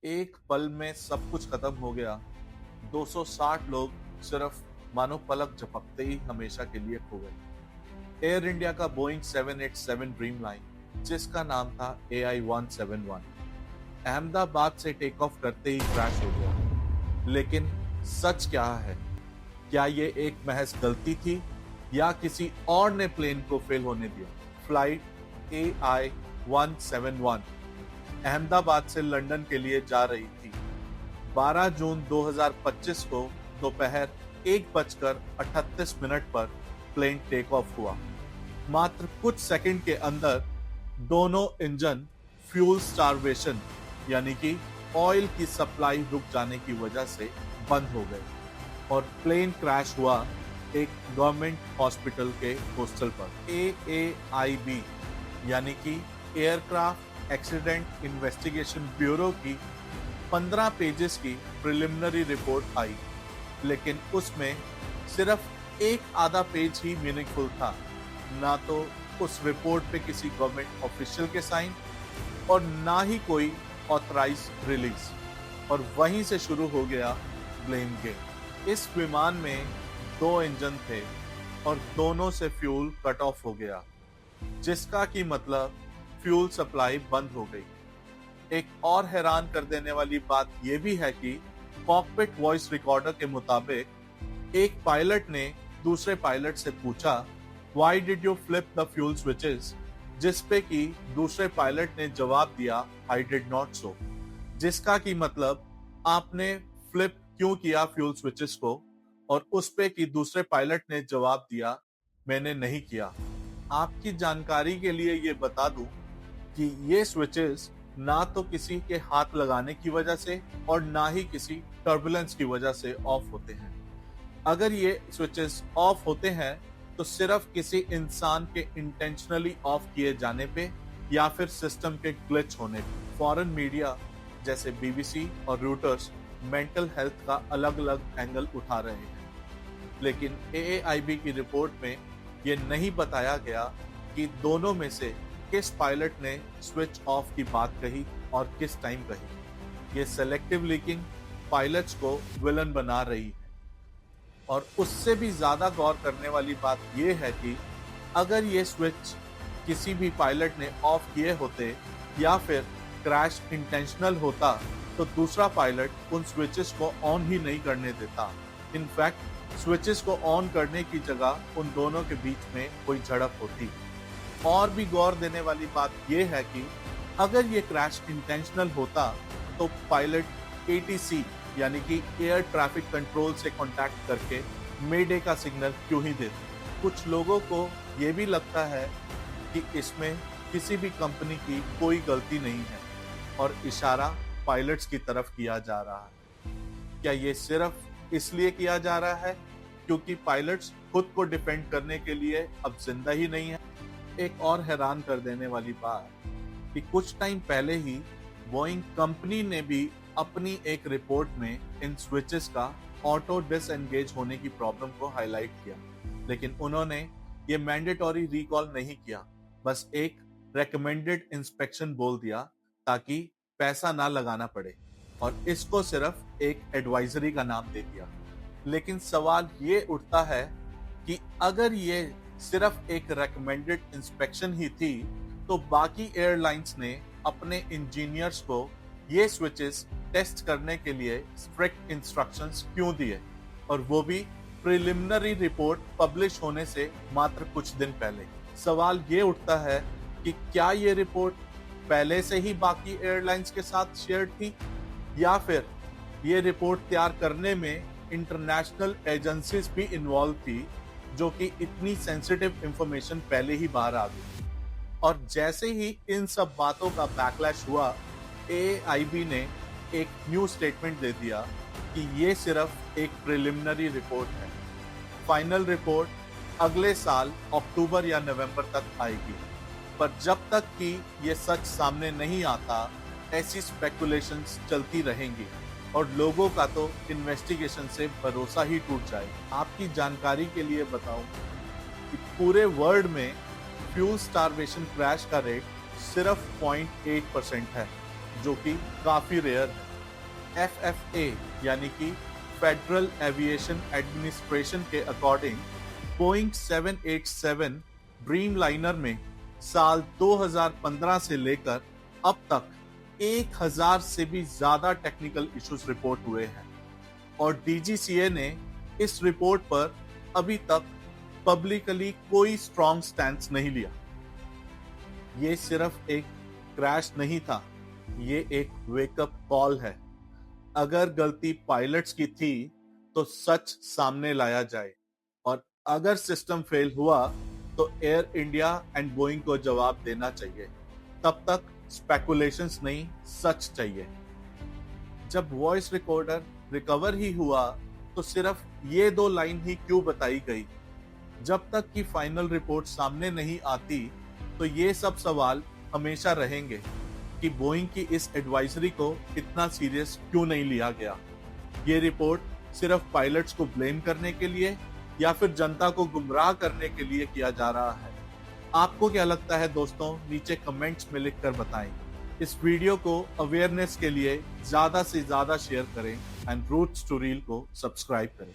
एक पल में सब कुछ खत्म हो गया। 260 लोग सिर्फ मानो पलक झपकते ही हमेशा के लिए खो गए। एयर इंडिया का बोइंग 787 ड्रीम लाइन, जिसका नाम था AI-171, अहमदाबाद से टेक ऑफ करते ही क्रैश हो गया। लेकिन सच क्या है? क्या ये एक महज गलती थी या किसी और ने प्लेन को फेल होने दिया? फ्लाइट AI-171 अहमदाबाद से लंदन के लिए जा रही थी। 12 जून 2025 को दोपहर 1:38 पर प्लेन टेक ऑफ हुआ। मात्र कुछ सेकंड के अंदर दोनों इंजन फ्यूल स्टारवेशन यानी कि ऑयल की सप्लाई रुक जाने की वजह से बंद हो गए और प्लेन क्रैश हुआ एक गवर्नमेंट हॉस्पिटल के होस्टल पर। AAIB यानी कि एयरक्राफ्ट एक्सीडेंट इन्वेस्टिगेशन ब्यूरो की 15 पेजेस की प्रिलिमिनरी रिपोर्ट आई, लेकिन उसमें सिर्फ एक आधा पेज ही मीनिंगफुल था। ना तो उस रिपोर्ट पे किसी गवर्नमेंट ऑफिशियल के साइन और ना ही कोई ऑथराइज रिलीज, और वहीं से शुरू हो गया ब्लेम गेम। इस विमान में 2 इंजन थे और दोनों से फ्यूल कट ऑफ हो गया, जिसका की मतलब फ्यूल सप्लाई बंद हो गई। एक और हैरान कर देने वाली बात यह भी है कि कॉकपिट वॉइस रिकॉर्डर के मुताबिक एक पायलट ने दूसरे पायलट से पूछा, "Why did you flip the fuel switches?" जिस पे कि दूसरे पायलट ने जवाब दिया, "I did not so", जिसका की मतलब आपने फ्लिप क्यों किया फ्यूल स्विचेस को, और उस पे कि दूसरे पायलट ने जवाब दिया, "मैंने नहीं किया"। आपकी जानकारी के लिए ये बता दूं कि ये स्विचेस ना तो किसी के हाथ लगाने की वजह से और ना ही किसी टर्बुलेंस की वजह से ऑफ होते हैं। अगर ये स्विचेस ऑफ होते हैं तो सिर्फ किसी इंसान के इंटेंशनली ऑफ किए जाने पे या फिर सिस्टम के ग्लिच होने पे। फॉरेन मीडिया जैसे BBC और रूटर्स मेंटल हेल्थ का अलग अलग एंगल उठा रहे हैं, लेकिन AAIB की रिपोर्ट में ये नहीं बताया गया कि दोनों में से किस पायलट ने स्विच ऑफ की बात कही और किस टाइम कही। ये सेलेक्टिव लीकिंग पायलट्स को विलन बना रही है। और उससे भी ज्यादा गौर करने वाली बात यह है कि अगर ये स्विच किसी भी पायलट ने ऑफ किए होते या फिर क्रैश इंटेंशनल होता तो दूसरा पायलट उन स्विचेस को ऑन ही नहीं करने देता। इनफैक्ट स्विचेस को ऑन करने की जगह उन दोनों के बीच में कोई झड़प होती। और भी गौर देने वाली बात यह है कि अगर ये क्रैश इंटेंशनल होता तो पायलट ATC यानी कि एयर ट्रैफिक कंट्रोल से कांटेक्ट करके मेडे का सिग्नल क्यों ही देते। कुछ लोगों को ये भी लगता है कि इसमें किसी भी कंपनी की कोई गलती नहीं है और इशारा पायलट्स की तरफ किया जा रहा है। क्या ये सिर्फ इसलिए किया जा रहा है क्योंकि पायलट्स खुद को डिफेंड करने के लिए अब जिंदा ही नहीं है? एक और हैरान कर देने वाली बात कि कुछ टाइम पहले ही बोइंग कंपनी ने भी अपनी एक रिपोर्ट में इन स्विचेस का ऑटो डिसएंगेज होने की प्रॉब्लम को हाईलाइट किया, लेकिन उन्होंने ये मैंडेटरी रिकॉल नहीं किया, बस एक रेकमेंडेड इंस्पेक्शन बोल दिया ताकि पैसा ना लगाना पड़े, और इसको सिर्फ एक एडवाइजरी का नाम दे दिया। लेकिन सवाल ये उठता है कि अगर ये सिर्फ एक रेकमेंडेड इंस्पेक्शन ही थी तो बाकी एयरलाइंस ने अपने इंजीनियर्स को ये स्विचेस टेस्ट करने के लिए स्ट्रिक्ट इंस्ट्रक्शंस क्यों दिए, और वो भी प्रिलिमिनरी रिपोर्ट पब्लिश होने से मात्र कुछ दिन पहले। सवाल ये उठता है कि क्या ये रिपोर्ट पहले से ही बाकी एयरलाइंस के साथ शेयर थी या फिर ये रिपोर्ट तैयार करने में इंटरनेशनल एजेंसीज भी इन्वॉल्व थी जो कि इतनी सेंसिटिव इंफॉर्मेशन पहले ही बाहर आ गई। और जैसे ही इन सब बातों का बैकलैश हुआ, AAIB ने एक न्यू स्टेटमेंट दे दिया कि ये सिर्फ एक प्रिलिमिनरी रिपोर्ट है। फाइनल रिपोर्ट अगले साल अक्टूबर या नवंबर तक आएगी, पर जब तक कि ये सच सामने नहीं आता ऐसी स्पेकुलेशंस चलती रहेंगी और लोगों का तो इन्वेस्टिगेशन से भरोसा ही टूट जाएगा। आपकी जानकारी के लिए बताऊं कि पूरे वर्ल्ड में फ्यूल स्टारवेशन क्रैश का रेट सिर्फ 0.8% है, जो कि काफी रेयर है। FFA यानी कि फेडरल एविएशन एडमिनिस्ट्रेशन के अकॉर्डिंग बोइंग 787 ड्रीमलाइनर में साल 2015 से लेकर अब तक 1000 से भी ज्यादा टेक्निकल इश्यूज रिपोर्ट हुए हैं और DGCA ने इस रिपोर्ट पर अभी तक पब्लिकली कोई स्ट्रॉन्ग स्टैंड नहीं लिया। ये सिर्फ एक क्रैश नहीं था, ये एक वेकअप कॉल है। अगर गलती पायलट्स की थी तो सच सामने लाया जाए और अगर सिस्टम फेल हुआ तो एयर इंडिया एंड बोइंग को जवाब देना चाहिए। तब तक स्पेकुलेशंस नहीं, सच चाहिए। जब वॉइस रिकॉर्डर रिकवर ही हुआ तो सिर्फ ये 2 लाइन ही क्यों बताई गई? जब तक कि फाइनल रिपोर्ट सामने नहीं आती तो ये सब सवाल हमेशा रहेंगे कि बोइंग की इस एडवाइजरी को इतना सीरियस क्यों नहीं लिया गया। ये रिपोर्ट सिर्फ पायलट्स को ब्लेम करने के लिए या फिर जनता को गुमराह करने के लिए किया जा रहा है? आपको क्या लगता है दोस्तों? नीचे कमेंट्स में लिखकर बताएं। इस वीडियो को अवेयरनेस के लिए ज्यादा से ज्यादा शेयर करें एंड रूट्स टू रील को सब्सक्राइब करें।